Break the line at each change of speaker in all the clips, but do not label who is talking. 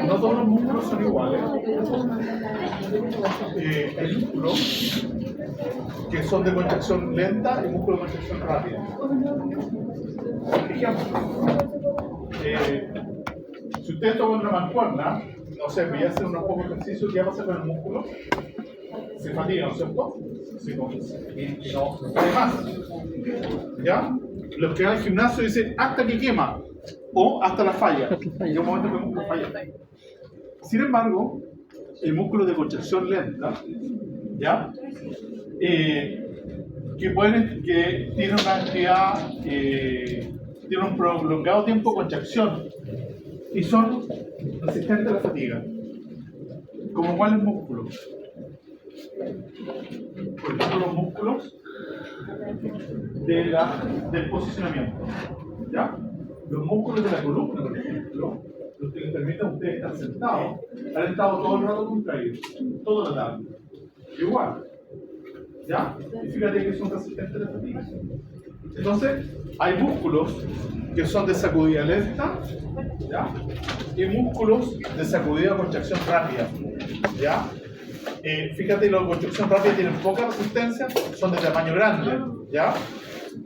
No todos los músculos son iguales. Hay músculos que son de contracción lenta y músculos de contracción rápida. Ejemplo, si ustedes toman una mancuerna, no sé, voy a hacer unos pocos ejercicios, ¿qué va a pasar con el músculo? Se fatiga, ¿no es cierto? Y no puede más. ¿Ya? Los que van al gimnasio dicen hasta que quema o hasta la falla. Llega un momento que el músculo falla. Sin embargo, el músculo de contracción lenta, ¿ya? Que tiene una actividad, tiene un prolongado tiempo de contracción y son resistentes a la fatiga. ¿Como cuáles músculos? Por ejemplo, los músculos del posicionamiento, ¿ya? Los músculos de la columna, por ejemplo, los que les permiten a ustedes estar sentados, han estado todo el rato contraídos, todo el rato. Igual, ¿ya? Y fíjate que son resistentes a la fatiga. Entonces, hay músculos que son de sacudida lenta, ¿ya? Y músculos de sacudida contracción rápida, ¿ya? Fíjate, los de construcción rápida tienen poca resistencia, son de tamaño grande, ¿ya?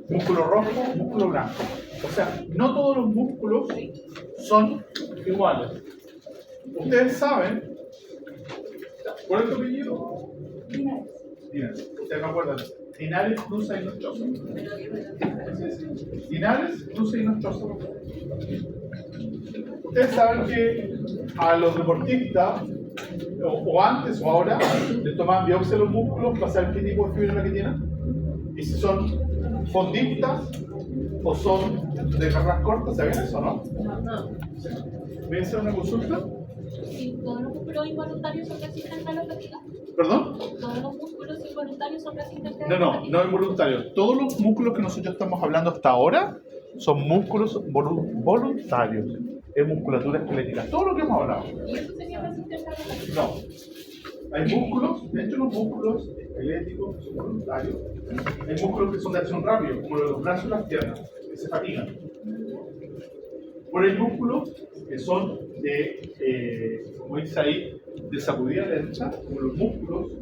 Músculo rojo, músculo blanco. O sea, no todos los músculos son iguales. Ustedes saben, ¿cuál es tu apellido? Linares. Ustedes me acuerdan. Linares, Cruza y Nochosa. Linares, Cruza y Nochosa. Ustedes saben que a los deportistas, o antes o ahora, les toman biopsia de los músculos para saber qué tipo de fibra que tienen. Y si son fondistas o son de garras cortas, ¿saben eso, no?
No.
Sí. ¿Voy a hacer una consulta?
Sí, todos los músculos involuntarios son resistentes a la fatiga.
¿Perdón?
Todos los músculos involuntarios son resistentes a la fatiga.
No involuntarios. Todos los músculos que nosotros estamos hablando hasta ahora son músculos voluntarios. Es musculatura esquelética. Todo lo que hemos hablado.
¿Y eso sería resistente a la fatiga?
No. Hay músculos, de hecho los músculos esqueléticos que son voluntarios, hay músculos que son de acción rápida, como los brazos y las piernas, que se fatigan. Pero hay músculos que son como dice ahí, de sacudida lenta, como los músculos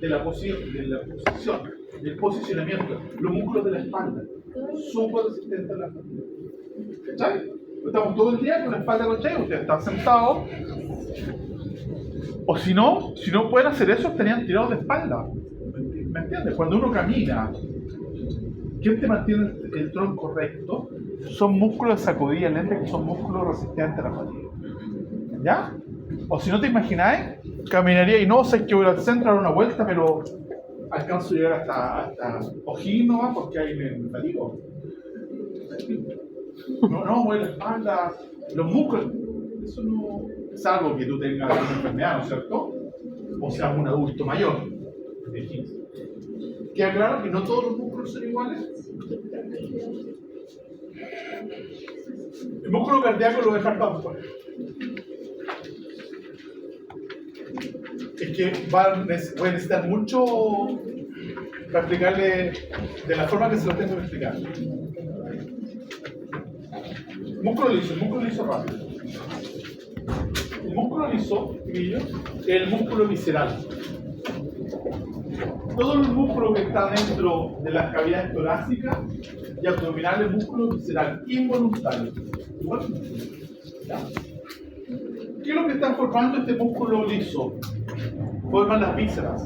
de la posición, del posicionamiento, los músculos de la espalda, súper resistentes a la fatiga. ¿Cachai? Estamos todo el día con la espalda contraída, usted está sentado. O si no pueden hacer eso, estarían tirados de espalda. ¿Me entiendes? Cuando uno camina, ¿quién te mantiene el tronco recto? Son músculos de sacudida lenta, que son músculos resistentes a la fatiga. ¿Ya? O si no te imagináis, caminaría y no sé que voy al centro a dar una vuelta, pero alcanzo a llegar hasta O'Higgins nomás porque ahí me fatigo. No, mueve la espalda, los músculos. Eso no es algo que tú tengas una enfermedad, ¿no es cierto? O sea, un adulto mayor. Queda claro que no todos los músculos son iguales. El músculo cardíaco lo voy a dejar para después. Es que voy a necesitar mucho para explicarle de la forma que se lo tengo que explicar. Músculo liso rápido. El músculo liso, es el músculo visceral. Todos los músculos que están dentro de las cavidades torácicas y abdominales, músculo visceral, involuntario. ¿Ya? ¿Qué es lo que están formando este músculo liso? Forman las vísceras.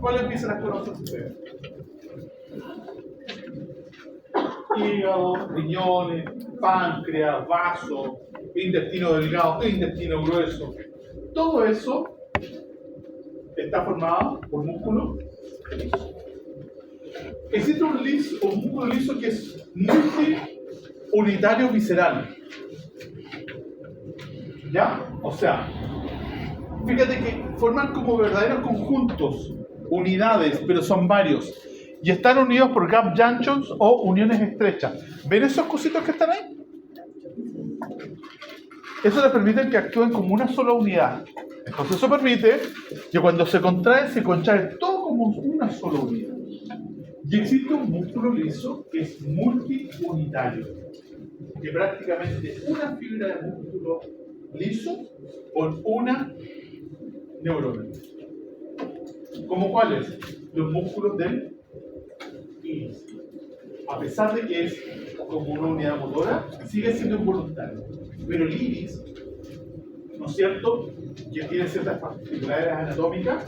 ¿Cuáles vísceras conocen ustedes? Hígado, riñones, páncreas, vaso, intestino delgado, intestino grueso. Todo eso está formado por músculo liso. Existe un músculo liso que es multiunitario visceral. ¿Ya? O sea, fíjate que forman como verdaderos conjuntos, unidades, pero son varios. Y están unidos por gap junctions o uniones estrechas. ¿Ven esos cositos que están ahí? Eso les permite que actúen como una sola unidad. Entonces eso permite que cuando se contrae todo como una sola unidad. Y existe un músculo liso que es multiunitario. que prácticamente una fibra de músculo liso por una neurona. ¿Cómo cuáles? Los músculos del iris. A pesar de que es como una unidad motora, sigue siendo involuntario. Pero el iris, ¿no es cierto?, que tiene ciertas particularidades anatómicas,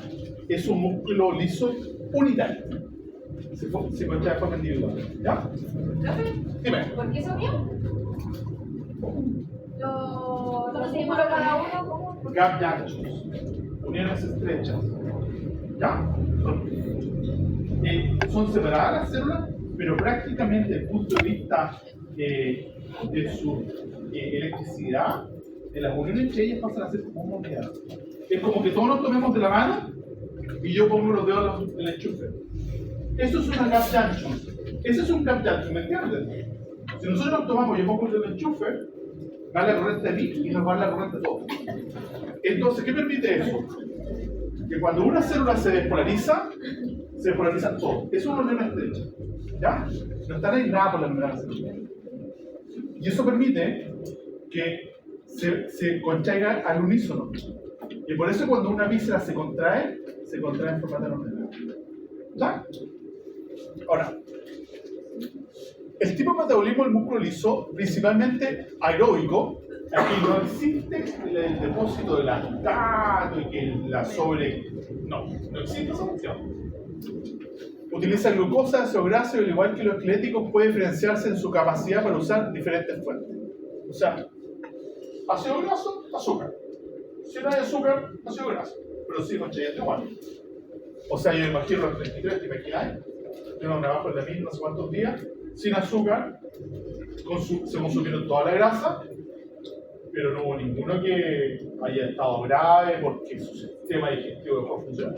es un músculo liso unitario. Se contrae de forma individual. ¿Ya? Dime.
¿Por qué son míos? Los símbolos cada uno, ¿cómo?
Gap junctions, uniones estrechas. ¿Ya? Son separadas las células, pero prácticamente desde el punto de vista de su electricidad, de las uniones entre ellas pasan a ser como una unidad. Es como que todos nos tomemos de la mano y yo pongo los dedos en el enchufe. Eso es una gap junction. Eso es un gap junction, ¿me entiendes? Si nosotros nos tomamos y yo pongo el dedo en el enchufe, va la corriente a mí y nos va la corriente a todos. Entonces, ¿qué permite eso? Que cuando una célula se despolariza todo. Es una unión estrecha. ¿Ya? No están aisladas por la membrana celular. Y eso permite que se contraiga al unísono. Y por eso cuando una víscera se contrae en forma terminal. ¿Ya? Ahora, el tipo de metabolismo del músculo liso, principalmente aeróbico, aquí no existe el depósito de lactato y que la sobre... No existe esa función. Utiliza glucosa, ácido graso y al igual que los esqueléticos puede diferenciarse en su capacidad para usar diferentes fuentes. O sea, ácido graso, azúcar. Si no hay azúcar, ácido graso. Pero sí, conchayendo igual. O sea, yo me imagino los 33, ¿te imagináis? Tengo abajo en la misma no sé cuántos días, sin azúcar, se consumieron toda la grasa, pero no hubo ninguno que haya estado grave porque su sistema digestivo dejó de funcionar.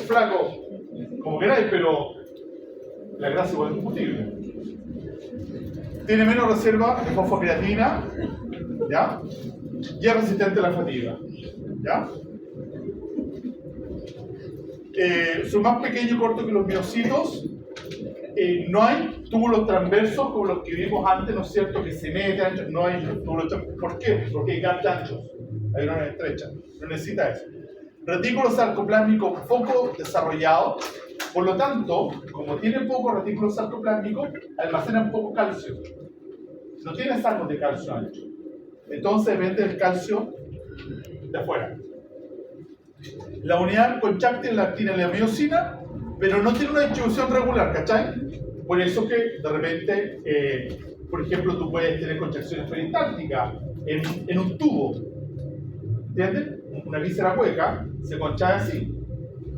Flaco, como queráis, pero la grasa igual es combustible. Tiene menos reserva de fosfocreatina, ¿ya? Y es resistente a la fatiga, ¿ya? Son más pequeños y cortos que los miocitos. No hay túbulos transversos como los que vimos antes, ¿no es cierto? Que se meten, no hay túbulos transversos. ¿Por qué? Porque hay gap anchos, hay una estrecha, no necesita eso. Retículo sarcoplásmico poco desarrollado, por lo tanto, como tiene poco retículo sarcoplásmico, almacenan poco calcio. No tiene sacos de calcio ancho. Entonces depende del calcio de afuera. La unidad contráctil la tiene la miocina, pero no tiene una distribución regular, ¿cachai? Por eso que de repente, por ejemplo, tú puedes tener contracciones peristálticas en un tubo, ¿entiendes? Una víscera hueca se contrae así.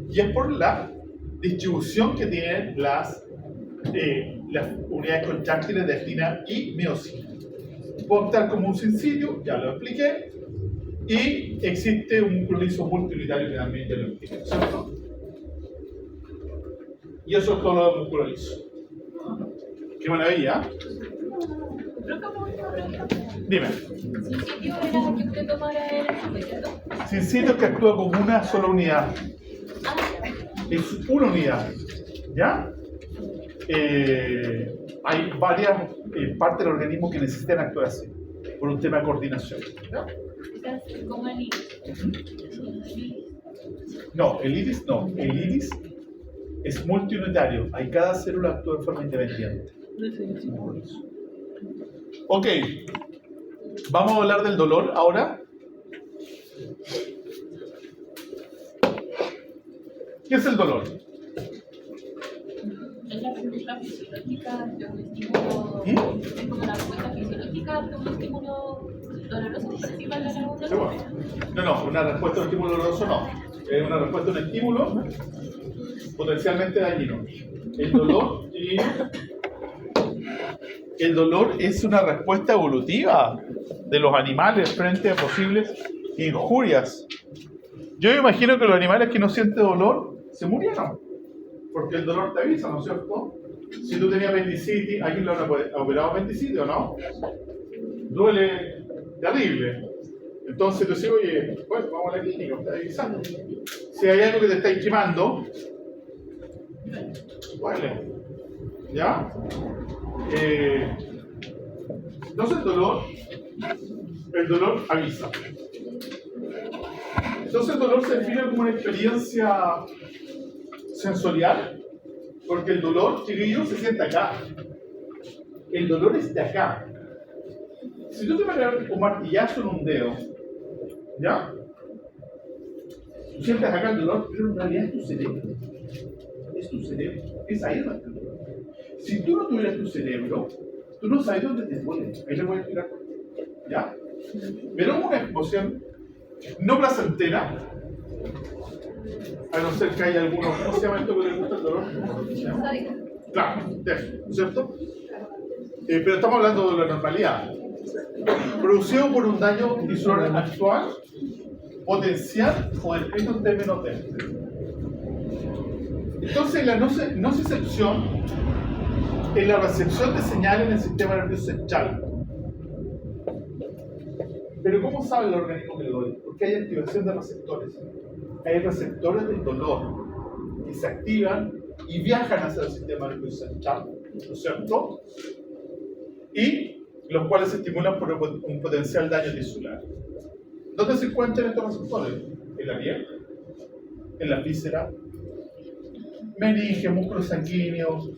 Y es por la distribución que tienen las unidades contráctiles de actina y miocina. Puede optar como un sencillo, ya lo expliqué. Y existe un músculo liso multiunitario que también ya lo expliqué, ¿cierto? Y eso es todo lo del músculo liso. ¡Qué maravilla! Dime.
Sitio era que usted tomara el examen, ¿cierto?
Sincito es que actúa como una sola unidad. Es una unidad. ¿Ya? Hay varias partes del organismo que necesitan actuar así, por un tema de coordinación. ¿Ya?
Como el iris.
No, el iris no. El iris es multiunitario. Hay cada célula actúa de forma independiente. Ok. Vamos a hablar del dolor ahora. ¿Qué es el dolor?
Es la respuesta fisiológica de un estímulo. Es como la respuesta fisiológica de un estímulo doloroso, por decirlo de alguna manera.
No, una respuesta a un estímulo doloroso no. Es una respuesta a un estímulo potencialmente dañino. El dolor es una respuesta evolutiva de los animales frente a posibles injurias. Yo me imagino que los animales que no sienten dolor se murieron, porque el dolor te avisa, ¿no es cierto? Si tú tenías apendicitis, ¿alguien lo ha operado apendicitis o no? Duele terrible. Entonces tú dices, oye, pues vamos a la clínica, me está avisando. Si hay algo que te está quemando, duele. ¿Ya? Entonces el dolor avisa. Entonces el dolor se define como una experiencia sensorial, porque el dolor, chiquillos, se siente acá. El dolor es de acá. Si tú te vas a dar un martillazo en un dedo, ¿ya? Tú sientes acá el dolor, pero en realidad es tu cerebro. Es tu cerebro. Es ahí donde está el dolor. Si tú no tuvieras tu cerebro, tú no sabes dónde te duele. Ahí le voy a explicar. ¿Ya? Pero una emoción no placentera, a no ser que haya alguno, ¿cómo se llama esto que le gusta el dolor? Claro, ¿no es cierto? Pero estamos hablando de la normalidad. Producido por un daño visual actual, potencial o descrito en términos de este. Entonces, la nocicepción es la recepción de señales en el sistema nervioso central. Pero ¿cómo sabe el organismo que le duele? Porque hay activación de receptores. Hay receptores del dolor que se activan y viajan hacia el sistema nervioso central, ¿no es cierto? Y los cuales se estimulan por un potencial daño tisular. ¿Dónde se encuentran estos receptores? En la piel, en la víscera, meninge, músculos sanguíneos,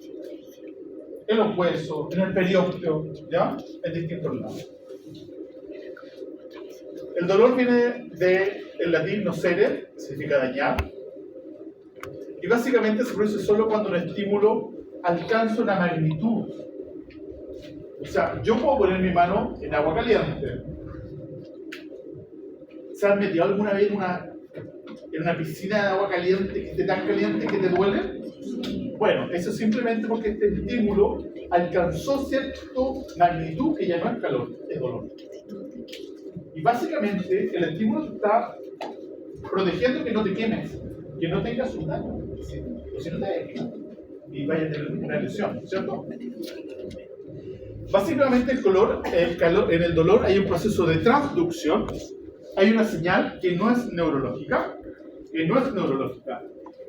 en los huesos, en el periósteo, ¿ya? En distintos lados. El dolor viene del latín nocere, que significa dañar, y básicamente se produce solo cuando un estímulo alcanza una magnitud. O sea, yo puedo poner mi mano en agua caliente. ¿Se han metido alguna vez en una piscina de agua caliente que esté tan caliente que te duele? Bueno, eso es simplemente porque este estímulo alcanzó cierta magnitud que ya no es calor, es dolor. Y básicamente el estímulo te está protegiendo que no te quemes, que no tengas un daño, o si no te vayas a quemar y vayas a tener una lesión, ¿cierto? Básicamente en el dolor hay un proceso de transducción, hay una señal que no es neurológica,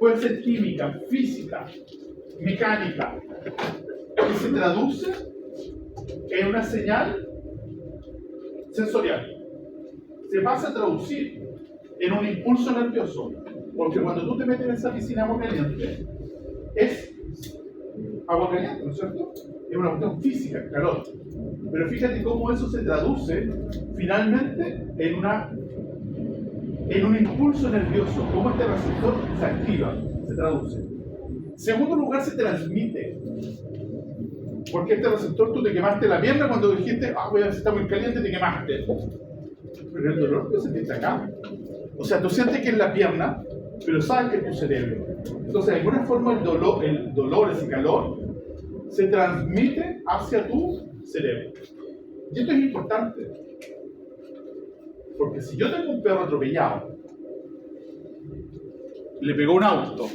puede ser química, física, mecánica, que se traduce en una señal sensorial. Se pasa a traducir en un impulso nervioso, porque cuando tú te metes en esa piscina de agua caliente, es agua caliente, ¿no es cierto? Es una cuestión física, calor. Pero fíjate cómo eso se traduce finalmente en un impulso nervioso, cómo este receptor se activa, se traduce. En segundo lugar, se transmite. Porque este receptor, tú te quemaste la pierna cuando dijiste, voy a ver si está muy caliente, te quemaste. Pero el dolor lo sentiste acá. O sea, tú sientes que es la pierna, pero sabes que es tu cerebro. Entonces, de alguna forma, el dolor, ese calor, se transmite hacia tu cerebro. Y esto es importante. Porque si yo tengo un perro atropellado, le pegó un auto,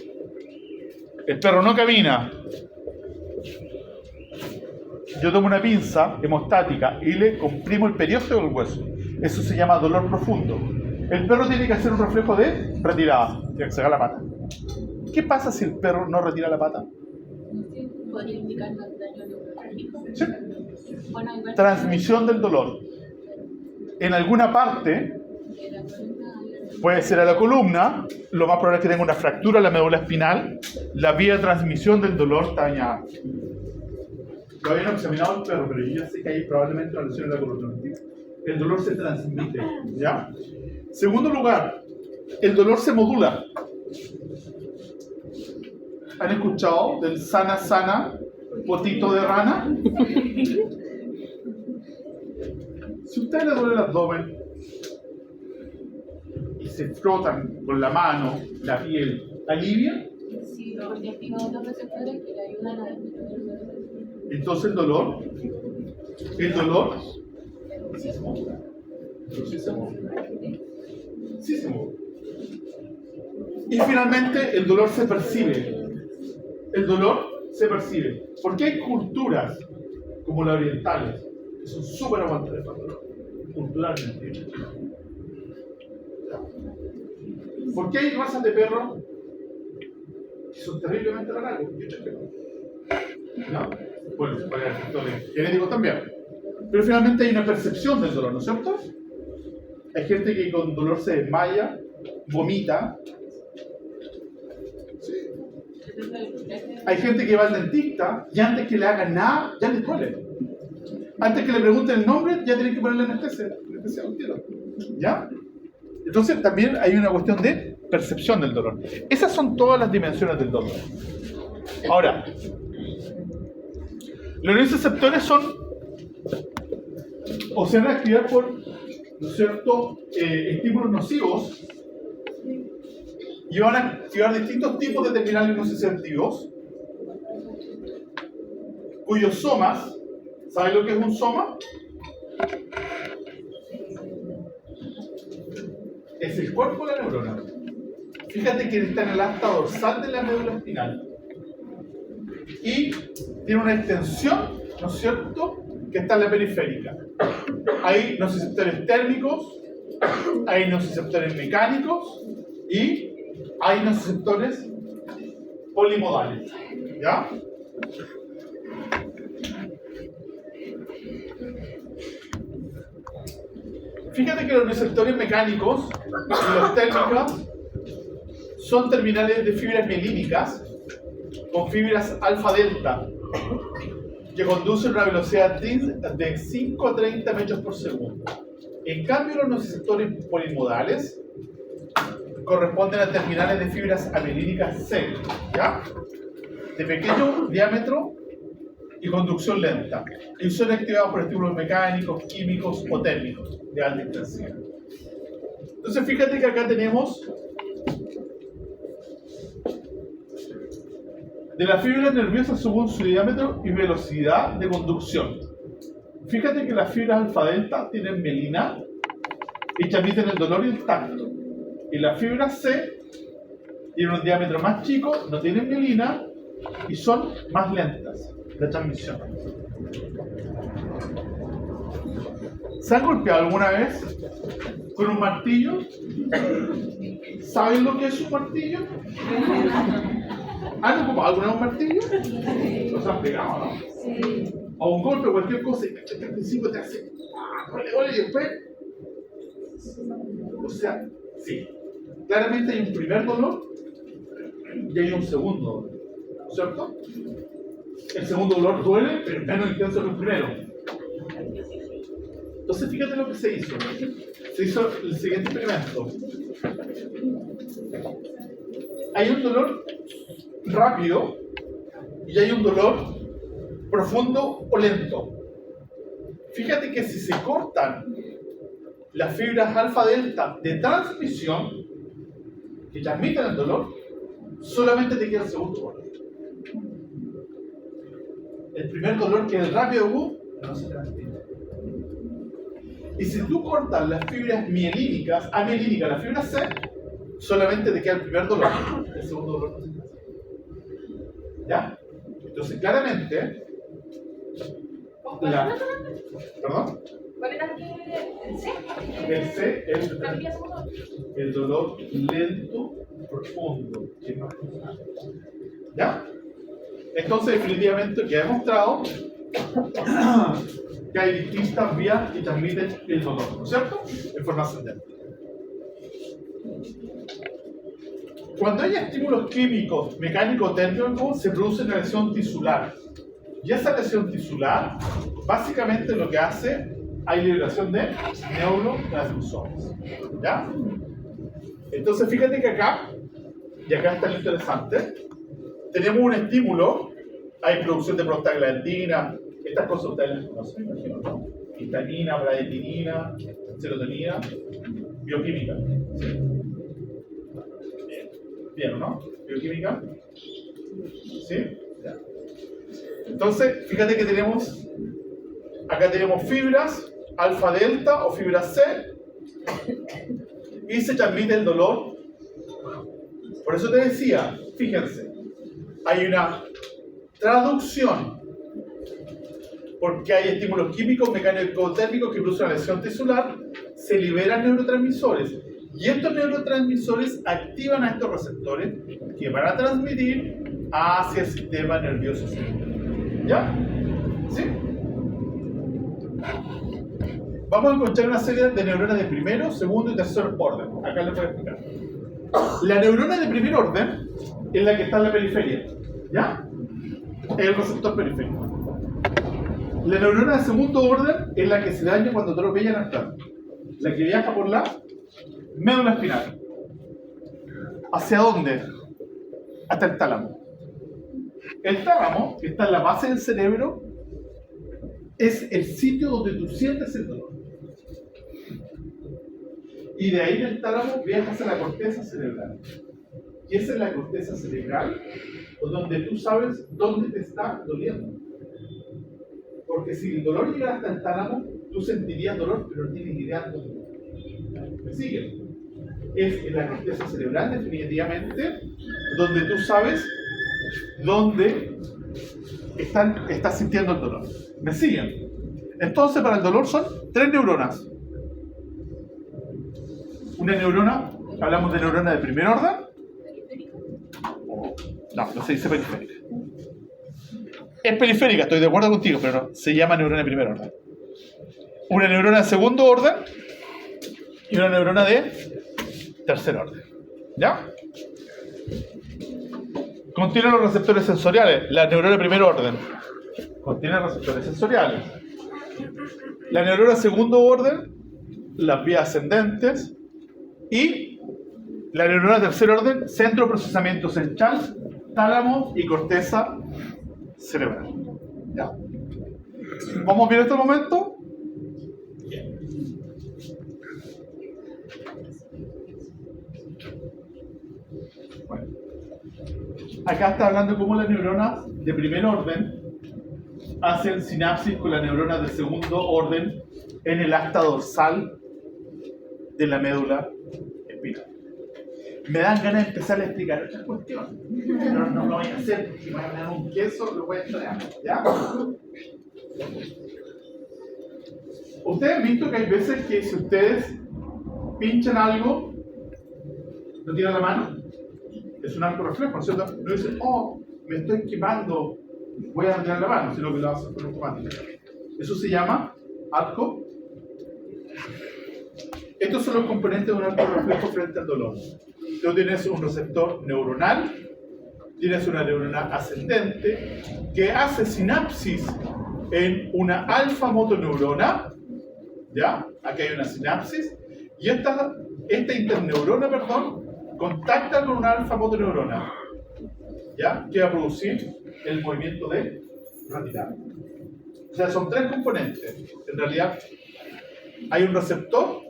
el perro no camina, yo tomo una pinza hemostática y le comprimo el periósteo del hueso. Eso se llama dolor profundo. El perro tiene que hacer un reflejo de retirada, tiene que sacar la pata. ¿Qué pasa si el perro no retira la pata?
¿Podría indicar daño neurológico?
Sí.
Bueno, igual-
Transmisión del dolor. En alguna parte, puede ser a la columna, lo más probable es que tenga una fractura en la médula espinal, la vía de transmisión del dolor está dañada. Todavía no he examinado el perro, pero yo ya sé que hay probablemente una lesión en la columna. El dolor se transmite, ¿ya? Segundo lugar, el dolor se modula. ¿Han escuchado del sana sana, potito de rana? Si a ustedes les duele el abdomen y se frotan con la mano, la piel, ¿alivia?
Sí, porque activa otros receptores que le ayudan a disminuir.
Entonces el dolor sí se modula. Sí se modula. Y finalmente el dolor se percibe. El dolor se percibe. Porque hay culturas como las orientales que son súper aguantadas para el dolor, culturalmente. ¿Por qué hay razas de perros que son terriblemente largos y otras que no? ¿No? Bueno, para factores genéticos también. Pero finalmente hay una percepción del dolor, ¿no es cierto? Hay gente que con dolor se desmaya, vomita. Sí. Hay gente que va al dentista y antes que le hagan nada, ya les duele. Antes que le pregunten el nombre, ya tienen que ponerle anestesia al tiro. ¿Ya? Entonces también hay una cuestión de percepción del dolor. Esas son todas las dimensiones del dolor. Ahora, los nociceptores son o se van a activar por, ¿no es cierto?, estímulos nocivos y van a activar distintos tipos de terminales nociceptivos cuyos somas, ¿sabes lo que es un soma? Es el cuerpo de la neurona. Fíjate que está en el asta dorsal de la médula espinal y tiene una extensión, ¿no es cierto?, que está en la periférica. Hay nociceptores térmicos, hay nociceptores mecánicos y hay nociceptores polimodales. ¿Ya? Fíjate que los nociceptores mecánicos y los térmicos son terminales de fibras mielínicas con fibras alfa-delta que conducen a una velocidad de 5 a 30 metros por segundo. En cambio, los nociceptores polimodales corresponden a terminales de fibras amielínicas C, ¿ya?, de pequeño diámetro y conducción lenta, y son activados por estímulos mecánicos, químicos o térmicos de alta intensidad. Entonces, fíjate que acá tenemos de las fibras nerviosas según su diámetro y velocidad de conducción. Fíjate que las fibras alfa-delta tienen mielina y transmiten el dolor y el tacto. Y las fibras C tienen un diámetro más chico, no tienen mielina y son más lentas de transmisión. ¿Se han golpeado alguna vez con un martillo? ¿Saben lo que es un martillo? ¿Han ocupado alguna vez un martillo? ¿Los han pegado, no?
Sí.
O un golpe, cualquier cosa, y el principio te hace duele, y después. O sea, sí. Claramente hay un primer dolor y hay un segundo dolor, ¿cierto? El segundo dolor duele, pero es menos intenso que el primero. Entonces, fíjate lo que se hizo. Se hizo el siguiente experimento. Hay un dolor rápido y hay un dolor profundo o lento. Fíjate que si se cortan las fibras alfa-delta de transmisión que transmiten el dolor, solamente te queda el segundo dolor. El primer dolor, que es el rápido agudo, no se transmite. Y si tú cortas las fibras mielínicas, amielínicas, las fibras C, solamente te queda el primer dolor. El segundo dolor no se transmite. ¿Ya? Entonces, claramente, ¿perdón?
¿Cuál era el C?
El C es el dolor lento, profundo. ¿Ya? Entonces, definitivamente queda demostrado que hay distintas vías que transmiten el dolor, ¿no es cierto?, en forma ascendente. Cuando hay estímulos químicos, mecánicos o térmicos, se produce una lesión tisular. Y esa lesión tisular, básicamente lo que hace, hay liberación de neurotransmisores. ¿Ya? Entonces, fíjate que acá, y acá está lo interesante, tenemos un estímulo, hay producción de prostaglandina, estas cosas ustedes las conocen, me imagino, ¿no? Histamina, bradipirina, serotonina, bioquímica. ¿Sí? Bien, ¿no? Bioquímica. ¿Sí? Ya. Entonces, fíjate que tenemos, acá tenemos fibras alfa-delta o fibras C, y se transmite el dolor. Por eso te decía, fíjense, hay una traducción, porque hay estímulos químicos, mecánicos, térmicos que producen una lesión tisular, se liberan neurotransmisores, y estos neurotransmisores activan a estos receptores que van a transmitir hacia el sistema nervioso central. ¿Ya? ¿Sí? vamos a encontrar una serie de neuronas de primero, segundo y tercer orden. Acá les voy a explicar. La neurona de primer orden es la que está en la periferia, ¿ya? Es el receptor periférico. La neurona de segundo orden es la que se daña cuando atropellan al tálamo. La que viaja por la médula espinal. ¿Hacia dónde? Hasta el tálamo. El tálamo, que está en la base del cerebro, es el sitio donde tú sientes el dolor. Y de ahí del tálamo viajas a la corteza cerebral. Y esa es la corteza cerebral donde tú sabes dónde te está doliendo. Porque si el dolor llega hasta el tálamo, tú sentirías dolor, pero no tienes idea de dónde. ¿Me siguen? Es en la corteza cerebral, definitivamente, donde tú sabes dónde estás sintiendo el dolor. ¿Me siguen? Entonces, para el dolor son 3 neuronas. Una neurona, hablamos de neurona de primer orden. No se dice periférica. Es periférica, estoy de acuerdo contigo, pero no, se llama neurona de primer orden. Una neurona de segundo orden y una neurona de tercer orden. ¿Ya? Contiene los receptores sensoriales. La neurona de primer orden contiene receptores sensoriales. La neurona de segundo orden, las vías ascendentes. Y la neurona de tercer orden, centro de procesamiento central, tálamo y corteza cerebral. ¿Ya? ¿Vamos bien en este momento? Bien. Bueno. Acá está hablando de cómo las neuronas de primer orden hacen sinapsis con las neuronas de segundo orden en el asta dorsal de la médula espinal. Me dan ganas de empezar a explicar otras cuestiones, pero no lo voy a hacer porque me van a dar un queso, lo voy a extraer, ¿ya? Ustedes han visto que hay veces que si ustedes pinchan algo, lo tiran a la mano, es un arco reflejo, ¿no es cierto? No dicen, oh, me estoy quemando, voy a tirar la mano, sino que lo hacen por automático. Eso se llama arco. Estos son los componentes de un arco reflejo frente al dolor. Tú tienes un receptor neuronal, tienes una neurona ascendente que hace sinapsis en una alfa motoneurona, ¿ya? Aquí hay una sinapsis, y esta interneurona, contacta con una alfa motoneurona, ¿ya? Que va a producir el movimiento de retirada. O sea, son 3 componentes. En realidad, hay un receptor,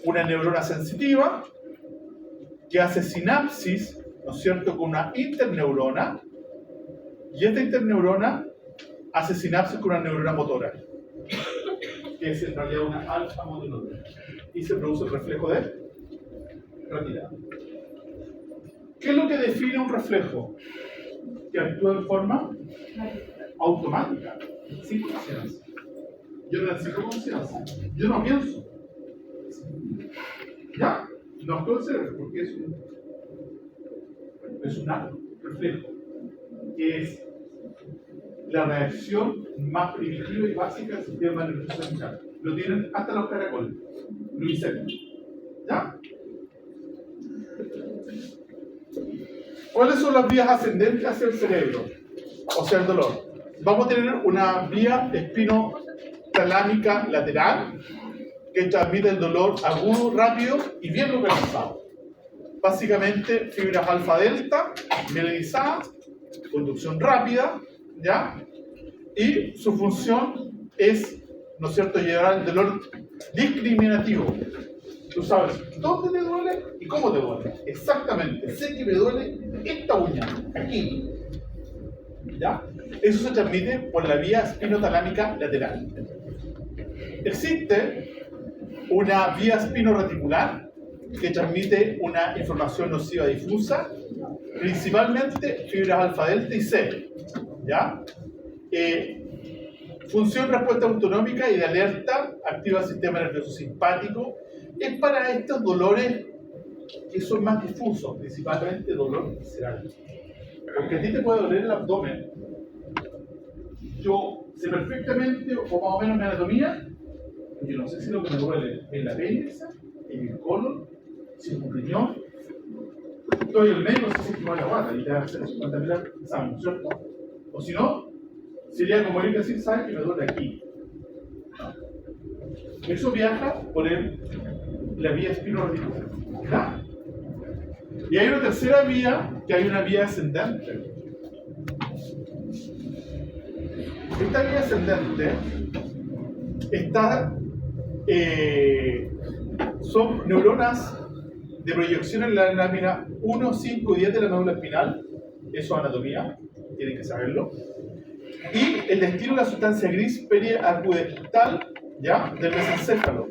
una neurona sensitiva, que hace sinapsis, ¿no es cierto?, con una interneurona, y esta interneurona hace sinapsis con una neurona motora, que es en realidad una alfa motoneurona, y se produce el reflejo de retirada. ¿Qué es lo que define un reflejo? Que actúa de forma automática, sin conciencia. Yo no necesito conciencia, yo no pienso. ¿Ya? No actúa el cerebro, porque es un acto, reflejo, que es la reacción más primitiva y básica del sistema nervioso central. Lo tienen hasta los caracoles, los insectos. ¿Ya? ¿Cuáles son las vías ascendentes hacia el cerebro? O sea, el dolor. Vamos a tener una vía espinotalámica lateral que transmite el dolor agudo, rápido y bien localizado. Básicamente, fibras alfa-delta, mielinizadas, conducción rápida, ¿ya? Y su función es, ¿no es cierto?, llevar al dolor discriminativo. Tú sabes dónde te duele y cómo te duele. Exactamente, sé que me duele esta uña, aquí. ¿Ya? Eso se transmite por la vía espinotalámica lateral. Existe una vía espinoreticular que transmite una información nociva difusa, principalmente fibras alfa-delta y C. ¿Ya? Función respuesta autonómica y de alerta, activa el sistema nervioso simpático. Es para estos dolores que son más difusos, principalmente dolor visceral. Porque a ti te puede doler el abdomen. Yo sé perfectamente, o más o menos mi anatomía, Yo no sé si lo que me duele es la apéndice, en el colon, si es un riñón. Estoy el médico, no sé si es igual la guata y te va a hacer 50.000 exámenes, ¿cierto? O si no, sería como ir a decir, ¿sabes que me duele aquí? Eso viaja por la vía espiroradicular. ¿Ya? Y hay una tercera vía, que hay una vía ascendente. Esta vía ascendente son neuronas de proyección en la lámina 1, 5 y 10 de la médula espinal. Eso es anatomía, tienen que saberlo. Y el destino de la sustancia gris periacueductal, ¿ya? Del mesencéfalo.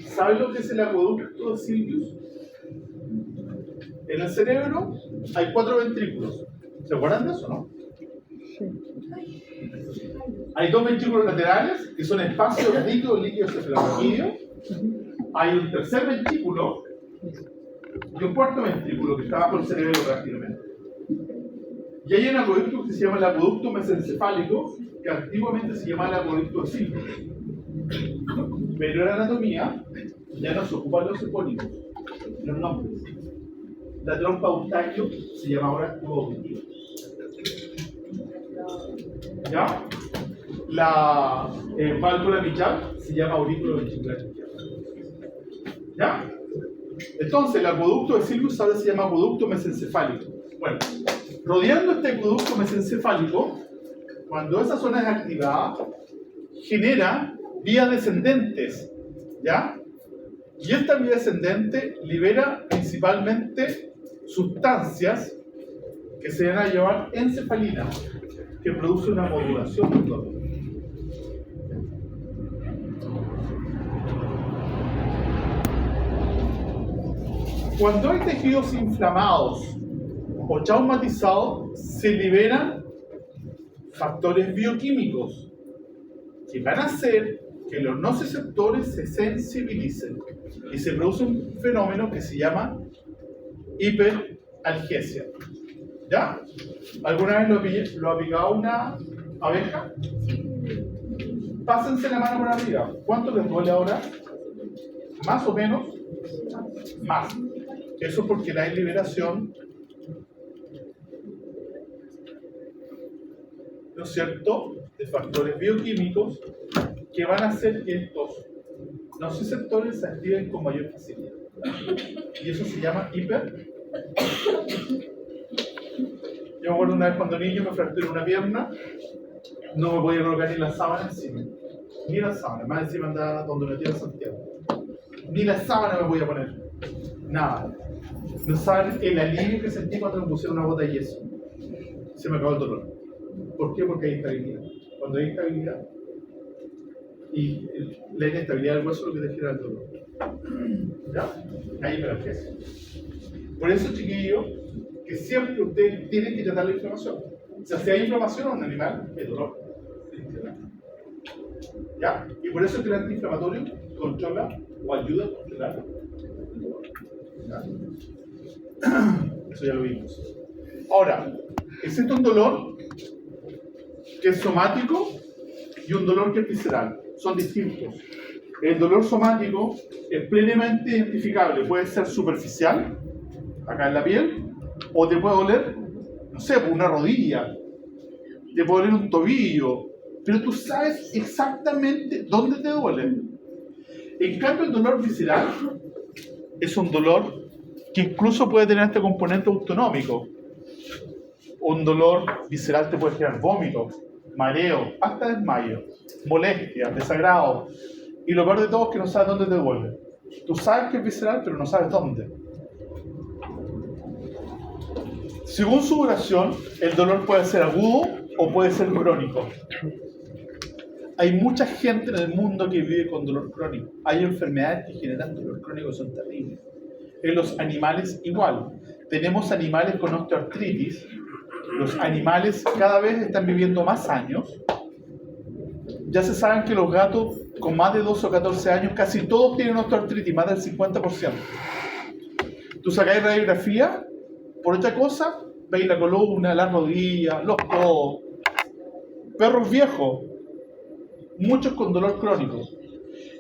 ¿Saben lo que es el acueducto de Sylvius? En el cerebro hay 4 ventrículos. ¿Se acuerdan de eso, no? Hay 2 ventrículos laterales, que son espacios ricos líquidos cefalorraquídeos. Hay un tercer ventrículo y un cuarto ventrículo que está bajo el cerebro prácticamente. Y hay un acueducto que se llama el acueducto mesencefálico, que antiguamente se llamaba el acueducto de Sylvius. Pero en la anatomía ya no se ocupan los epónimos, los nombres. La trompa Eustaquio se llama ahora cognitiva. ¿Ya? La válvula mitral se llama aurículo ventricular izquierdo. ¿Ya? Entonces, el acueducto de Sylvius ahora se llama acueducto mesencefálico. Bueno, rodeando este acueducto mesencefálico, cuando esa zona es activada, genera vías descendentes. ¿Ya? Y esta vía descendente libera principalmente sustancias que se van a llamar encefalina, que produce una modulación del dolor. Cuando hay tejidos inflamados o traumatizados, se liberan factores bioquímicos que van a hacer que los nociceptores se sensibilicen y se produce un fenómeno que se llama hiperalgesia. ¿Ya? ¿Alguna vez lo ha picado una abeja? Pásense la mano por arriba. ¿Cuánto les duele ahora? ¿Más o menos? Más. Eso porque hay liberación, ¿no es cierto?, de factores bioquímicos que van a hacer que estos nociceptores se activen con mayor facilidad. Y eso se llama hiper. Yo me acuerdo una vez cuando niño me fracturé una pierna, no me podía colocar ni la sábana encima. Ni la sábana, más encima andaba donde me tía Santiago. Ni la sábana me podía poner. Nada. No saben el alivio que sentí cuando me pusieron una bota de yeso. Se me acabó el dolor. ¿Por qué? Porque hay estabilidad. Cuando hay estabilidad, y la inestabilidad del hueso es lo que te genera el dolor. ¿Ya? Hay hiperalgesia. Por eso, chiquillos, que siempre ustedes tienen que tratar la inflamación. O sea, si hay inflamación en un animal, es dolor. ¿Ya? Y por eso es que el antiinflamatorio controla o ayuda a controlar el dolor. ¿Ya? Eso ya lo vimos. Ahora, existe un dolor que es somático y un dolor que es visceral. Son distintos. El dolor somático es plenamente identificable. Puede ser superficial, acá en la piel, o te puede doler, no sé, una rodilla, te puede doler un tobillo, pero tú sabes exactamente dónde te duele. En cambio, el dolor visceral es un dolor que incluso puede tener este componente autonómico. Un dolor visceral te puede generar vómito, mareo, hasta desmayo, molestia, desagrado. Y lo peor de todo es que no sabes dónde te duele. Tú sabes que es visceral, pero no sabes dónde. Según su duración, el dolor puede ser agudo o puede ser crónico. Hay mucha gente en el mundo que vive con dolor crónico. Hay enfermedades que generan dolor crónico que son terribles. En los animales igual. Tenemos animales con osteoartritis. Los animales cada vez están viviendo más años. Ya se saben que los gatos con más de 12 o 14 años, casi todos tienen osteoartritis, más del 50%. Tú sacáis radiografía, por otra cosa, veis la columna, las rodillas, los codos. Perros viejos, muchos con dolor crónico.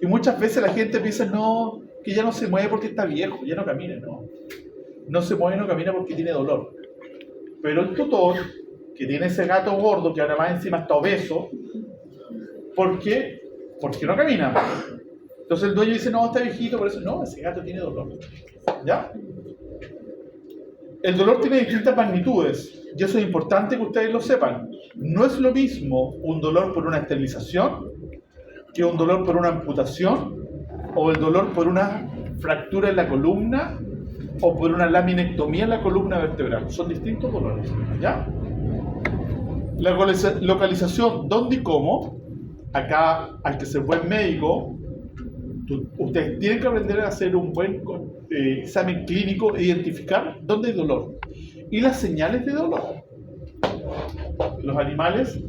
Y muchas veces la gente piensa, no, que ya no se mueve porque está viejo, ya no camina, no. No se mueve, no camina porque tiene dolor. Pero el tutor, que tiene ese gato gordo, que ahora más encima está obeso, ¿por qué? Porque no camina. Entonces el dueño dice, no, está viejito, por eso no, ese gato tiene dolor. ¿Ya? El dolor tiene distintas magnitudes, y eso es importante que ustedes lo sepan. No es lo mismo un dolor por una esterilización que un dolor por una amputación, o el dolor por una fractura en la columna, o por una laminectomía en la columna vertebral. Son distintos dolores. ¿Ya? La localización, ¿dónde y cómo? Acá, al que ser buen médico, ustedes tienen que aprender a hacer un buen examen clínico e identificar dónde hay dolor y las señales de dolor. Los animales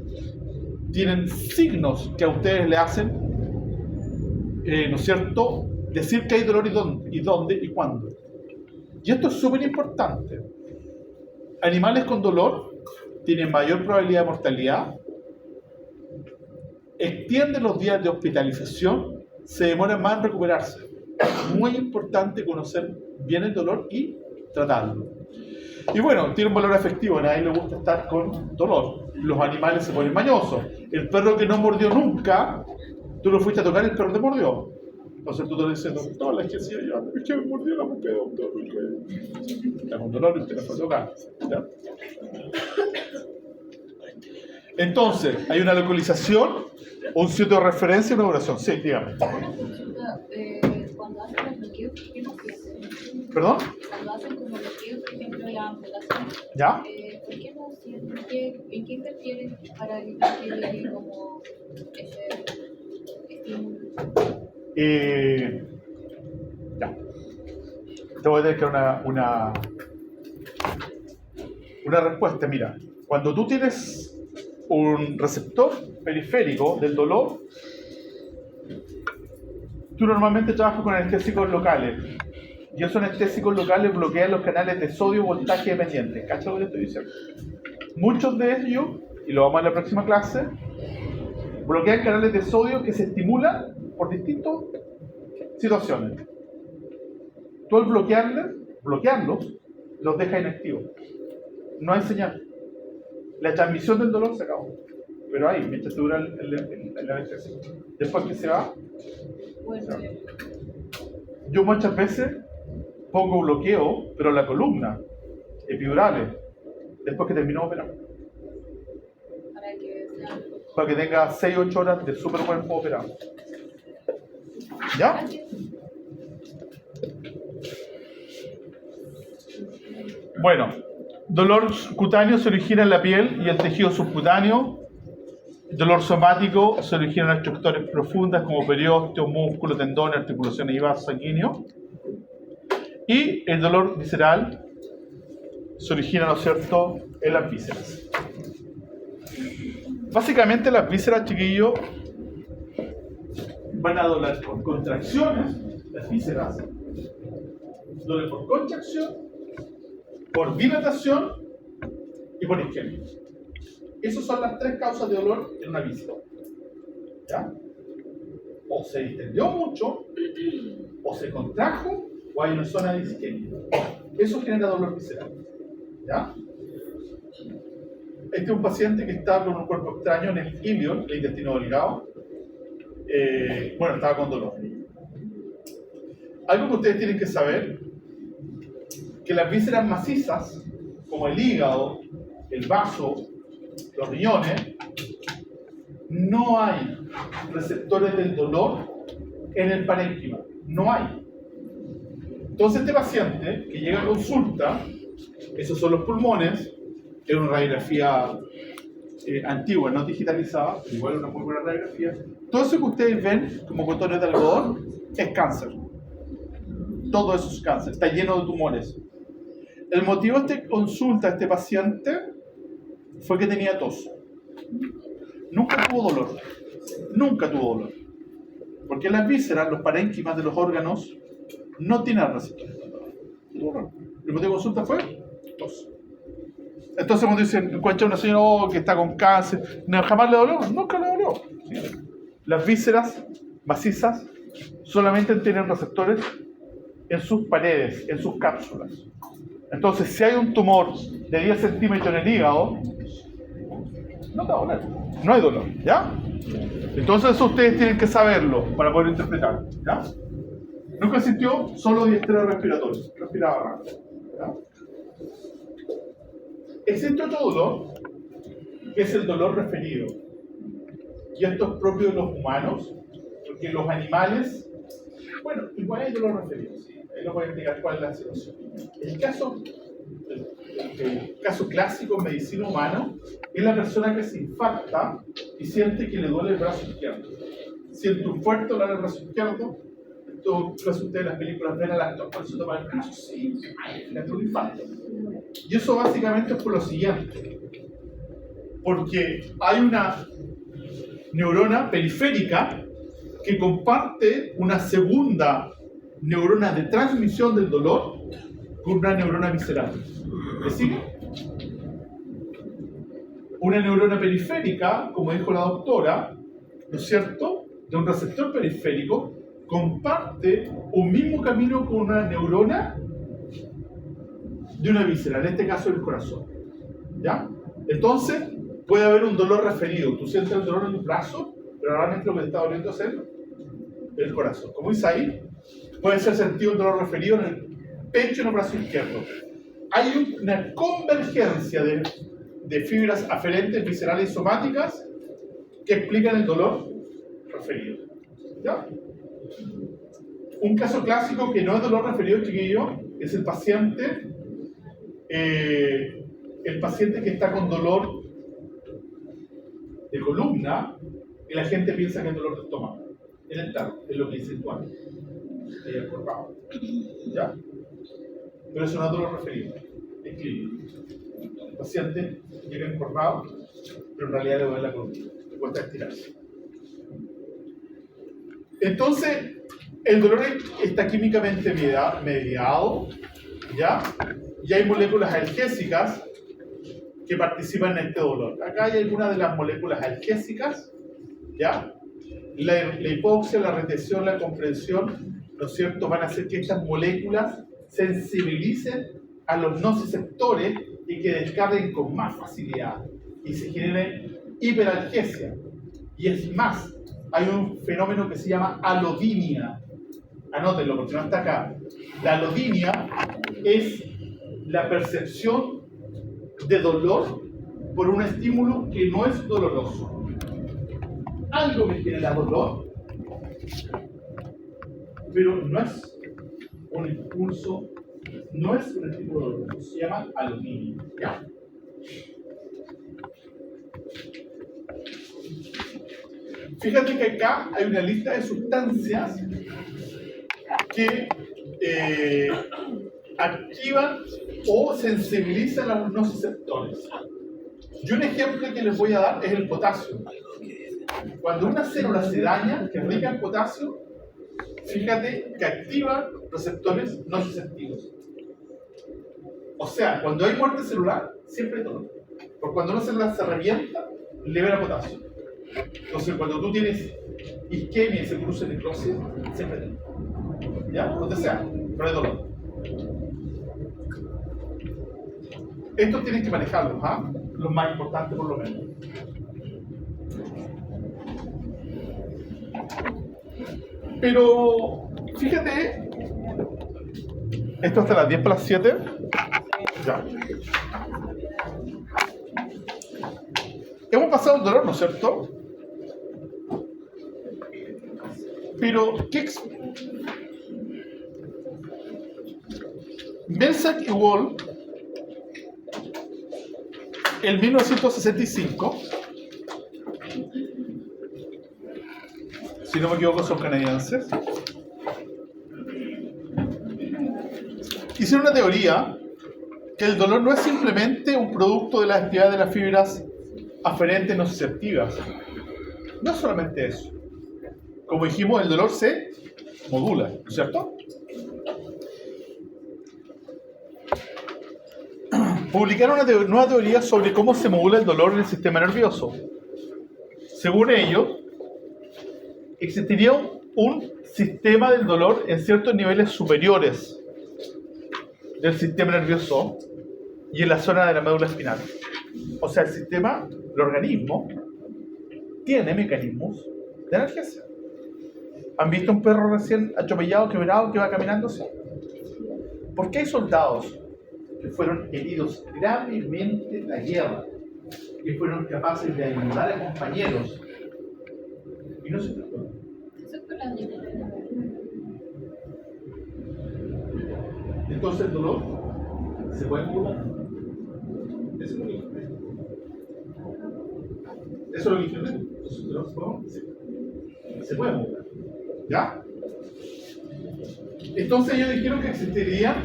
tienen signos que a ustedes le hacen, ¿no es cierto?, decir que hay dolor y dónde y cuándo. Y esto es súper importante. Animales con dolor tienen mayor probabilidad de mortalidad, extienden los días de hospitalización, se demoran más en recuperarse. Muy importante conocer bien el dolor y tratarlo. Y bueno, tiene un valor afectivo, a nadie le gusta estar con dolor. Los animales se ponen mañosos. El perro que no mordió nunca, tú lo fuiste a tocar y el perro te mordió. Entonces tú te dices, doctor, es que sí, es que me mordió la boca, doctor. Está con dolor y usted la fue a tocar. ¿Ya? Entonces, hay una localización, un sitio de referencia y una oración. Sí, dígame.
Una consulta, cuando hacen los bloqueos, ¿qué nos sienten?
¿Perdón?
Cuando hacen como bloqueos, por ejemplo, la amputación,
¿Ya?
¿por qué no sienten? ¿En qué interfieren para evitar que haya como ese estímulo?
Ya. Te voy a tener que dar una respuesta. Mira, cuando tú tienes un receptor periférico del dolor, tú normalmente trabajas con anestésicos locales. Y esos anestésicos locales bloquean los canales de sodio voltaje dependiente. ¿Cacha lo que te estoy diciendo? Muchos de ellos, y lo vamos a ver en la próxima clase, bloquean canales de sodio que se estimulan por distintas situaciones. Tú al bloquearlos, los deja inactivos. No hay señal. La transmisión del dolor se acabó. Pero ahí, mientras dura el anestesia. Después que se va,
Bueno,
se va. Yo muchas veces pongo bloqueo, pero en la columna, epidurales, después que terminó de operar.
para que sea
Para que tenga 6-8 horas de súper buen operado. ¿Ya? Bueno, dolor cutáneo se origina en la piel y el tejido subcutáneo. Dolor somático se origina en estructuras profundas como periósteo, músculo, tendones, articulaciones y vasos sanguíneos. Y el dolor visceral se origina, ¿no es cierto?, en las vísceras. Básicamente las vísceras, chiquillos, van a doler por contracciones, las vísceras, duelen por contracción, por dilatación y por isquemia. Esas son las tres causas de dolor en una víscera. ¿Ya? O se distendió mucho, o se contrajo, o hay una zona de isquemia. Eso genera dolor visceral. ¿Ya? Este es un paciente que estaba con un cuerpo extraño en el ilion, el intestino delgado. Bueno, estaba con dolor. Algo que ustedes tienen que saber, que las vísceras macizas, como el hígado, el vaso, los riñones, no hay receptores del dolor en el parénquima. No hay. Entonces este paciente que llega a consulta, esos son los pulmones, es una radiografía antigua, no digitalizada, igual una muy buena radiografía. Todo eso que ustedes ven como botones de algodón es cáncer. Todo eso es cáncer, está lleno de tumores. El motivo de esta consulta a este paciente fue que tenía tos. Nunca tuvo dolor. Nunca tuvo dolor. Porque las vísceras, los parénquimas de los órganos, no tienen receptores de dolor. El motivo de consulta fue tos. Entonces cuando dicen, encuentra una señora que está con cáncer, ¿no, jamás le dolió? Nunca le dolió. ¿Sí? Las vísceras macizas solamente tienen receptores en sus paredes, en sus cápsulas. Entonces, si hay un tumor de 10 centímetros en el hígado, no te va a doler, no hay dolor, ¿ya? Entonces eso ustedes tienen que saberlo para poder interpretar, ¿ya? Nunca sintió solo diestrés respiratorio, respiraba rápido, ¿ya? Existe otro dolor, que es el dolor referido. Y esto es propio de los humanos, porque los animales, bueno, igual hay dolor referido, ¿sí? Ahí lo voy a explicar cuál es la situación. El caso clásico en medicina humana es la persona que se infarta y siente que le duele el brazo izquierdo. Siente un fuerte dolor en el brazo izquierdo. Esto resulta en las películas, ven al actor cuando se toma el brazo, sí, le da un infarto. Y eso básicamente es por lo siguiente. Porque hay una neurona periférica que comparte una segunda neurona de transmisión del dolor con una neurona visceral. ¿Me sigue? Una neurona periférica, como dijo la doctora, ¿no es cierto?, de un receptor periférico, comparte un mismo camino con una neurona de una víscera, en este caso el corazón. ¿Ya? Entonces, puede haber un dolor referido. Tú sientes el dolor en tu brazo, pero realmente lo que te está doliendo es el corazón. Como dice ahí, puede ser sentido un dolor referido en el pecho y en el brazo izquierdo. Hay una convergencia de fibras aferentes, viscerales y somáticas que explican el dolor referido. ¿Ya? Un caso clásico que no es dolor referido, chiquillo, es el paciente que está con dolor de columna y la gente piensa que es dolor de estómago. En el tarro, es lo que dice el cuadro. ¿Ya? Pero eso no es dolor referido, es clínico. El paciente llega encorvado, pero en realidad le duele la columna, le cuesta estirarse. Entonces, el dolor está químicamente mediado, ¿ya? Y hay moléculas analgésicas que participan en este dolor. Acá hay algunas de las moléculas analgésicas, ¿ya? La hipoxia, la retención, la comprensión, ¿no es cierto?, van a hacer que estas moléculas sensibilicen a los nociceptores y que descarguen con más facilidad y se genere hiperalgesia. Y es más, hay un fenómeno que se llama alodinia. Anótenlo porque no está acá. La alodinia es la percepción de dolor por un estímulo que no es doloroso. Algo me genera dolor, pero no es un impulso, no es un estímulo doloroso, se llama alodinia. ¿Ya? Fíjate que acá hay una lista de sustancias que activan o sensibilizan a los nociceptores. Y un ejemplo que les voy a dar es el potasio. Cuando una célula se daña, que es rica en potasio, fíjate que activa receptores nociceptivos. O sea, cuando hay muerte celular, siempre hay dolor. Porque cuando una célula se revienta, libera potasio. Entonces, cuando tú tienes isquemia y se produce necrosis, siempre hay dolor. ¿Ya? Donde sea, pero hay dolor. Estos tienes que manejarlos, ¿ah? Los más importantes por lo menos. Pero, fíjate, esto hasta las 10 para las 7. Ya. Hemos pasado el dolor, ¿no es cierto? Pero, Belsac y Wall, en 1965, si no me equivoco son canadienses, hicieron una teoría que el dolor no es simplemente un producto de la actividad de las fibras aferentes nociceptivas. No es solamente eso. Como dijimos, el dolor se modula, ¿no es cierto? Publicaron una nueva teoría sobre cómo se modula el dolor en el sistema nervioso. Según ellos, existiría un sistema del dolor en ciertos niveles superiores del sistema nervioso y en la zona de la médula espinal. O sea, el sistema, el organismo, tiene mecanismos de analgesia. ¿Han visto un perro recién atropellado, quebrado, que va caminando así? ¿Por qué hay soldados que fueron heridos gravemente en la guerra, que fueron capaces de ayudar a compañeros y no se trató?
Eso es por la adrenalina.
Entonces el dolor se puede curar. Eso es lo que dije. Eso es lo que dije. Entonces el dolor se puede curar. ¿Ya? Entonces ellos dijeron que existirían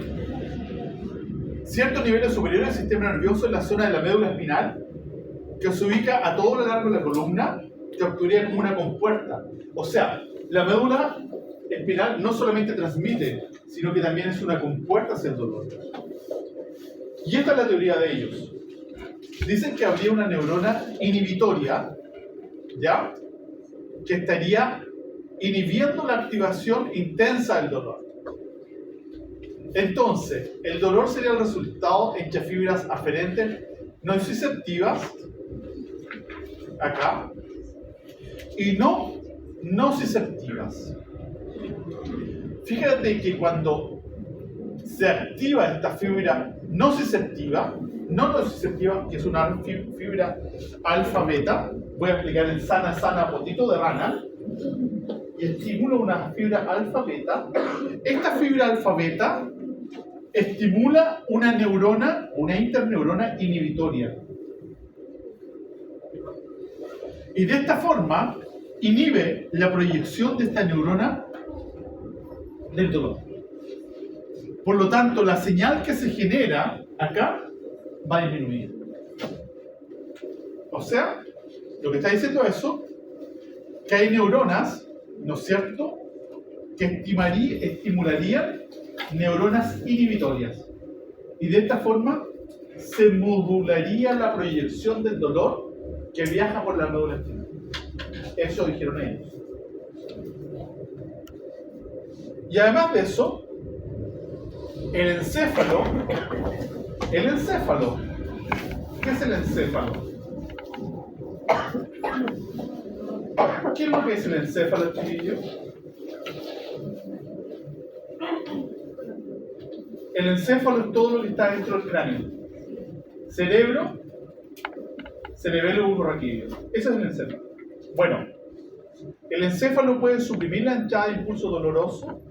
ciertos niveles superiores del sistema nervioso en la zona de la médula espinal que se ubica a todo lo largo de la columna, que actuaría como una compuerta. O sea, la médula espinal no solamente transmite, sino que también es una compuerta hacia el dolor. Y esta es la teoría de ellos. Dicen que habría una neurona inhibitoria, ¿ya?, que estaría inhibiendo la activación intensa del dolor. Entonces, el dolor sería el resultado en que fibras aferentes nociceptivas, acá, y no nociceptivas. Fíjate que cuando se activa esta fibra nociceptiva, que es una fibra alfa-beta, voy a explicar el sana potito de rana, y estimula una fibra alfa-beta. Esta fibra alfa-beta estimula una neurona, una interneurona inhibitoria. Y de esta forma inhibe la proyección de esta neurona del dolor. Por lo tanto, la señal que se genera acá va a disminuir. O sea, lo que está diciendo eso, que hay neuronas, ¿no es cierto?, que estimularían neuronas inhibitorias. Y de esta forma se modularía la proyección del dolor que viaja por la médula espinal. Eso dijeron ellos. Y además de eso, el encéfalo, ¿qué es el encéfalo? ¿Qué es lo que es el encéfalo, chiquillos? El encéfalo es todo lo que está dentro del cráneo. Cerebro, cerebelo urraquídeo. Eso es el encéfalo. Bueno, el encéfalo puede suprimir la entrada de impulso doloroso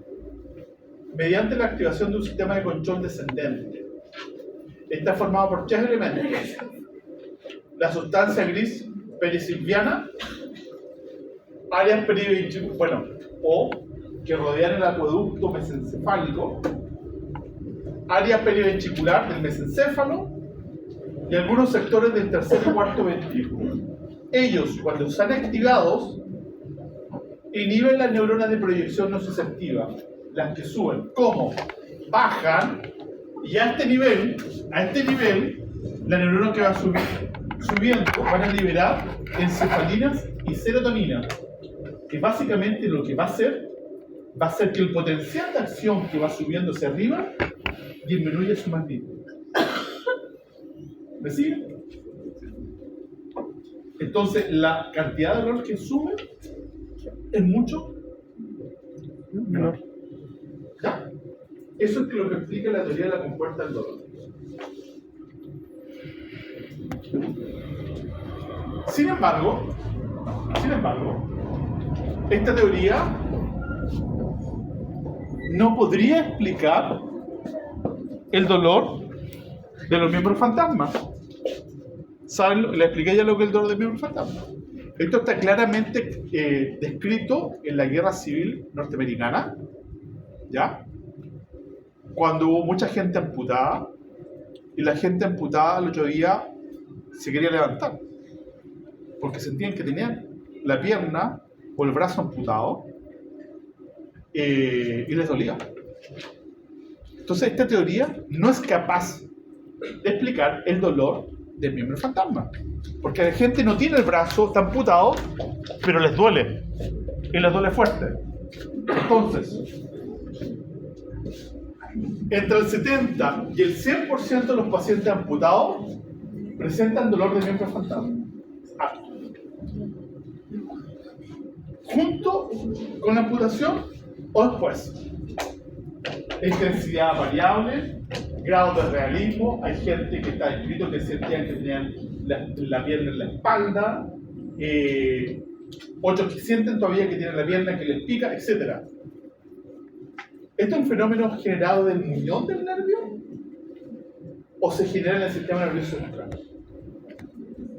mediante la activación de un sistema de control descendente. Está formado por 3 elementos: la sustancia gris perisilviana, áreas periventriculares, o que rodean el acueducto mesencefálico, área periventricular del mesencéfalo y algunos sectores del tercer y cuarto ventrículo. Ellos, cuando están activados, inhiben las neuronas de proyección nociceptiva, las que suben. ¿Cómo? Bajan, y a este nivel, la neurona que va subiendo van a liberar encefalinas y serotonina, que básicamente lo que va a hacer que el potencial de acción que va subiendo hacia arriba disminuya su magnitud. ¿Me siguen? Entonces, la cantidad de dolor que sube es mucho menor. ¿Ya? Eso es lo que explica la teoría de la compuerta del dolor. Sin embargo, esta teoría no podría explicar el dolor de los miembros fantasmas. ¿Saben? Le expliqué ya lo que es el dolor de miembros fantasmas. Esto está claramente descrito en la Guerra Civil Norteamericana, ¿ya? Cuando hubo mucha gente amputada, y la gente amputada el otro día se quería levantar, porque sentían que tenían la pierna o el brazo amputado, y les dolía. Entonces esta teoría no es capaz de explicar el dolor del miembro fantasma, porque la gente no tiene el brazo, está amputado, pero les duele, y les duele fuerte. Entonces, entre el 70 y el 100% de los pacientes amputados presentan dolor de miembro fantasma. Junto con la amputación o después. Intensidad variable, grado de realismo. Hay gente que está escrito que sentían que tenían la pierna en la espalda, otros que sienten todavía que tienen la pierna que les pica, etc. ¿Esto es un fenómeno generado del muñón del nervio? ¿O se genera en el sistema nervioso central?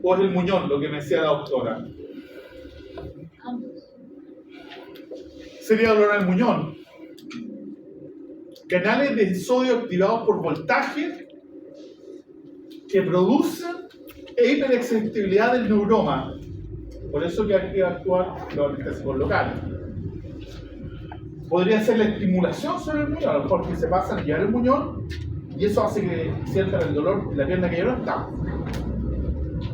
¿O es el muñón, lo que me decía la doctora? Sería dolor al muñón. Canales de sodio activados por voltaje que producen hiperexcitabilidad del neuroma. Por eso que hay que actuar los anestésicos locales. Podría ser la estimulación sobre el muñón, a lo mejor que se pasa a guiar el muñón y eso hace que sientan el dolor en la pierna que ya no está.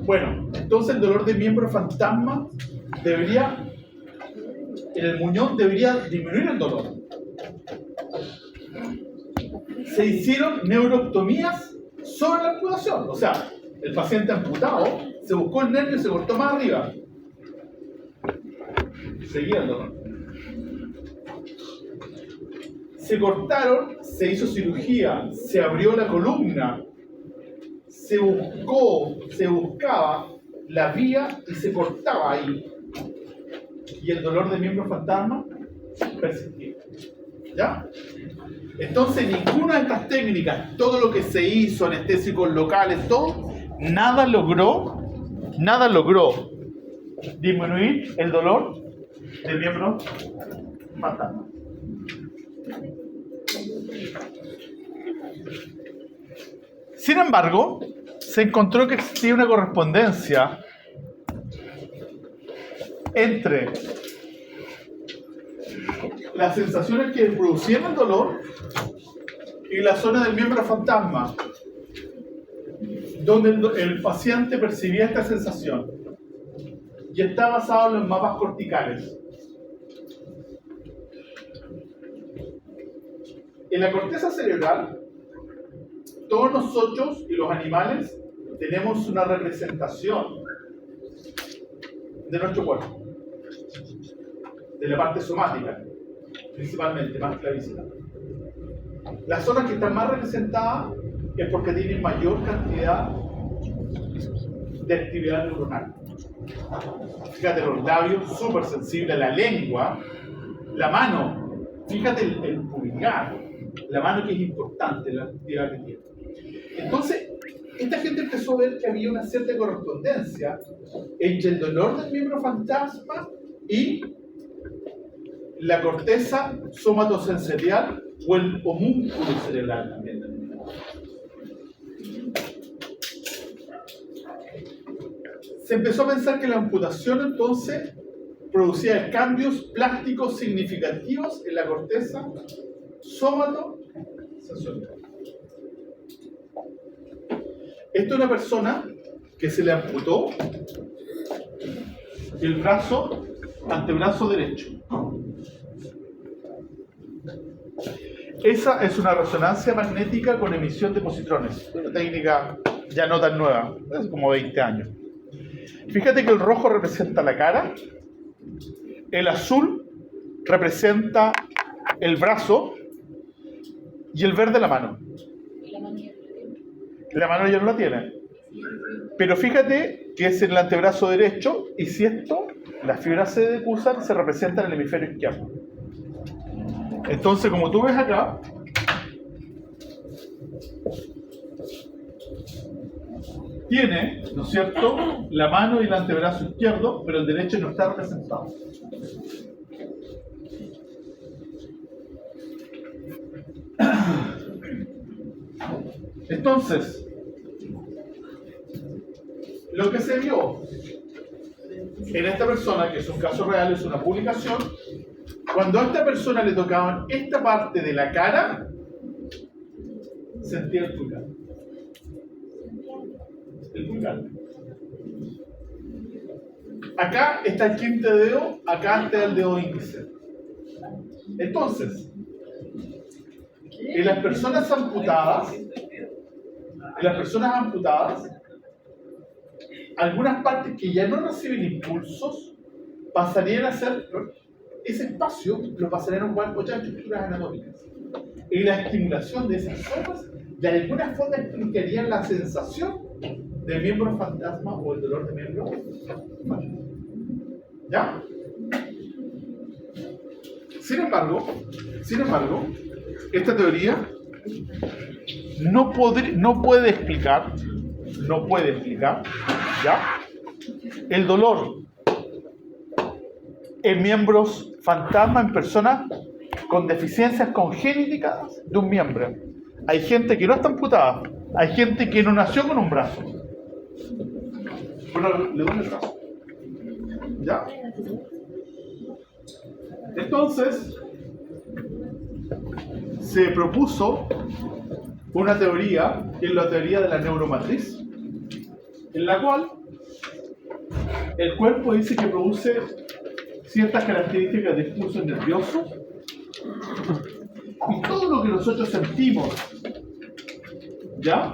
Bueno, entonces el dolor de miembro fantasma debería, en el muñón debería disminuir el dolor. Se hicieron neurotomías sobre la amputación, o sea, el paciente amputado se buscó el nervio y se cortó más arriba. Seguía el dolor. Se cortaron, se hizo cirugía, se abrió la columna, se buscaba la vía y se cortaba ahí. Y el dolor de miembro fantasma persistía. ¿Ya? Entonces, ninguna de estas técnicas, todo lo que se hizo, anestésicos locales, todo, nada logró disminuir el dolor del miembro fantasma. Sin embargo, se encontró que existía una correspondencia entre las sensaciones que producían el dolor y la zona del miembro fantasma, donde el paciente percibía esta sensación, y está basado en los mapas corticales. En la corteza cerebral, todos nosotros y los animales tenemos una representación de nuestro cuerpo, de la parte somática, principalmente, más que la visceral. Las zonas que están más representadas es porque tienen mayor cantidad de actividad neuronal. Fíjate los labios, súper sensibles, la lengua, la mano, fíjate el pulgar, la mano que es importante, la actividad que tiene. Entonces, esta gente empezó a ver que había una cierta correspondencia entre el dolor del miembro fantasma y la corteza somatosensorial o el homúnculo cerebral también. Se empezó a pensar que la amputación entonces producía cambios plásticos significativos en la corteza somatosensorial. Esta es una persona que se le amputó el brazo, antebrazo derecho. Esa es una resonancia magnética con emisión de positrones, una técnica ya no tan nueva, hace como 20 años. Fíjate que el rojo representa la cara, el azul representa el brazo y el verde la mano. La mano ya no la tiene. Pero fíjate que es en el antebrazo derecho y si esto, las fibras se decusan, se representan en el hemisferio izquierdo. Entonces, como tú ves acá, tiene, ¿no es cierto?, la mano y el antebrazo izquierdo, pero el derecho no está representado. Entonces, lo que se vio en esta persona, que es un caso real, es una publicación, cuando a esta persona le tocaban esta parte de la cara, sentía el pulgar. El pulgar. Acá está el quinto dedo, acá está el dedo índice. Entonces, en las personas amputadas, algunas partes que ya no reciben impulsos pasarían a ser, ese espacio lo pasarían a ocupar otras estructuras anatómicas. Y la estimulación de esas zonas de alguna forma explicaría la sensación de miembro fantasma o el dolor de miembro fantasma. ¿Ya? Sin embargo, esta teoría no puede explicar, ¿ya?, el dolor en miembros fantasma en personas con deficiencias congénitas de un miembro. Hay gente que no está amputada, hay gente que no nació con un brazo. Bueno, le doy el brazo. ¿Ya? Entonces, se propuso una teoría, que es la teoría de la neuromatriz, en la cual el cuerpo dice que produce ciertas características de impulsos nerviosos y todo lo que nosotros sentimos, ¿ya?,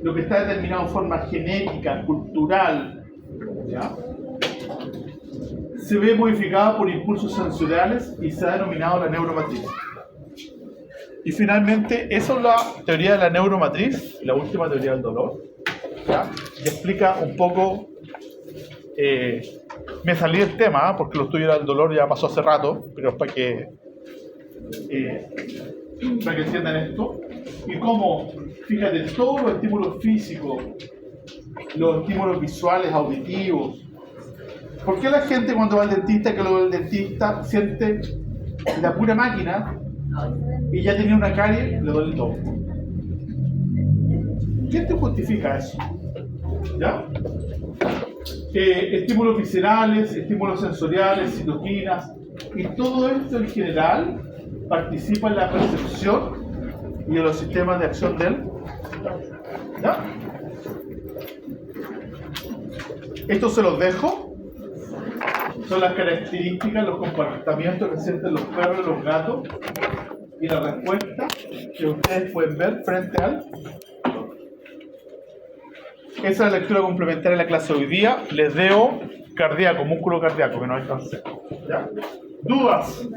lo que está determinado en forma genética, cultural, ¿ya?, se ve modificado por impulsos sensoriales y se ha denominado la neuromatriz. Y finalmente, eso es la teoría de la neuromatriz, la última teoría del dolor, ¿ya?, y explica un poco. Me salí del tema, porque lo tuyo era el dolor, ya pasó hace rato, pero para que entiendan esto. Y cómo, fíjate, todos los estímulos físicos, los estímulos visuales, auditivos. ¿Por qué la gente cuando va al dentista, que lo ve al dentista, siente la pura máquina y ya tenía una carie, le duele todo? ¿Quién te justifica eso? ¿Ya? Estímulos viscerales, estímulos sensoriales, citoquinas, y todo esto en general participa en la percepción y en los sistemas de acción del. ¿Ya? Esto se los dejo. Son las características, los comportamientos que sienten los perros y los gatos y la respuesta que ustedes pueden ver frente al. Esa es la lectura complementaria de la clase de hoy día. Les debo cardíaco, músculo cardíaco, que no alcancé. ¿Ya? ¿Dudas?